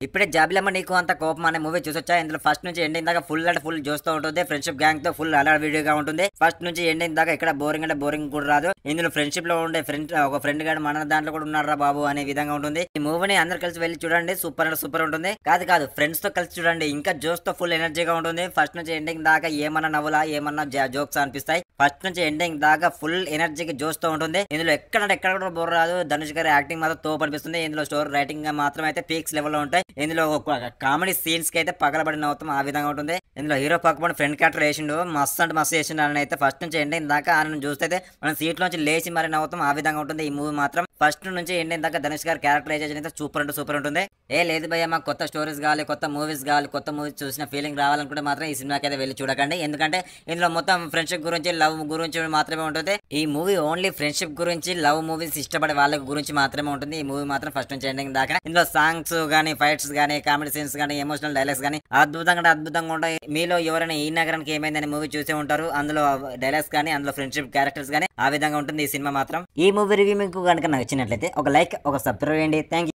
ఇప్పుడే జాబిలమ్మ నీకు అంత కోపం అనే మూవీ చూసొచ్చా. ఇందులో ఫస్ట్ నుంచి ఎండింగ్ దాకా ఫుల్ అంటే ఫుల్ చూస్తూ ఉంటుంది. ఫ్రెండ్షిప్ గ్యాంగ్ తో ఫుల్ అలా వీడియోగా ఉంటుంది. ఫస్ట్ నుంచి ఎండింగ్ దాకా ఇక్కడ బోరింగ్ అంటే బోరింగ్ కూడా రాదు. ఇందులో ఫ్రెండ్షిప్ లో ఉండే ఒక ఫ్రెండ్ గాడు మన దాంట్లో కూడా ఉన్నారా బాబు అనే విధంగా ఉంటుంది. ఈ మూవీని అందరు కలిసి వెళ్ళి చూడండి, సూపర్ అంటే సూపర్ ఉంటుంది. కాదు ఫ్రెండ్స్ తో కలిసి చూడండి, ఇంకా జోస్ తో ఫుల్ ఎనర్జీగా ఉంటుంది. ఫస్ట్ నుంచి ఎండింగ్ దాకా ఏమన్నా నవ్వులా ఏమన్నా జోక్స్ అనిపిస్తాయి. ఫస్ట్ నుంచి ఎండింగ్ దాకా ఫుల్ ఎనర్జీకి జోస్ తో ఉంటుంది. ఇందులో ఎక్కడ కూడా బోర్ రాదు. ధనుష్ గారి యాక్టింగ్ మాత్రం తోపు అనిపిస్తుంది. ఇందులో స్టోరీ రైటింగ్ మాత్రం అయితే పీక్స్ లెవెల్ లో ఉంటాయి. ఇందులో కామెడీ సీన్స్ కి అయితే పగలబడిన అవుతాం ఆ విధంగా ఉంటుంది. ఇందులో హీరో పక్కపడి ఫ్రెండ్ క్యారెక్టర్ వేసిండు, మస్తు అంటే మస్తు వేసిండు అని అయితే ఫస్ట్ నుంచి ఎండింగ్ దాకా ఆయన చూస్తే మనం సీట్ నుంచి లేచి మరి నవ్వుతాం ఆ విధంగా ఉంటుంది. ఈ మూవీ మాత్రం ఫస్ట్ నుంచి ఎండింగ్ దాకా ధనుష్ గారి క్యారెక్టరైజేషన్ అయితే సూపర్ అంటే సూపర్ ఉంటుంది. లేదు భయ్య మాకు కొత్త స్టోరీస్ కావాలి, కొత్త మూవీస్ కావాలి, కొత్త మూవీస్ చూసిన ఫీలింగ్ రావాలనుకుంటే మాత్రం ఈ సినిమాకి అయితే వెళ్ళి చూడకండి. ఎందుకంటే ఇందులో మొత్తం ఫ్రెండ్షిప్ గురించి లవ్ గురించి మాత్రమే ఉంటుంది. ఈ మూవీ ఓన్లీ ఫ్రెండ్షిప్ గురించి, లవ్ మూవీస్ ఇష్టపడే వాళ్ళ గురించి మాత్రమే ఉంటుంది. ఈ మూవీ మాత్రం ఫస్ట్ నుంచి ఎండింగ్ దాకా ఇందులో సాంగ్స్ గానీ, ఫైట్స్ గానీ, కామెడీ సీన్స్ గానీ, ఎమోషనల్ డైలాగ్స్ గానీ అద్భుతంగా ఉంటాయి. మీలో ఎవరైనా ఈ నగరానికి ఏమైందని మూవీ చూసే ఉంటారు. అందులో డైలాగ్స్ గానీ, అందులో ఫ్రెండ్షిప్ క్యారెక్టర్స్ గానీ ఆ విధంగా ఉంటుంది ఈ సినిమా మాత్రం. ఈ మూవీ రివ్యూ మీకు కనుక నచ్చినట్లయితే ఒక లైక్, ఒక సబ్స్క్రైబ్ చేయండి. Thank you.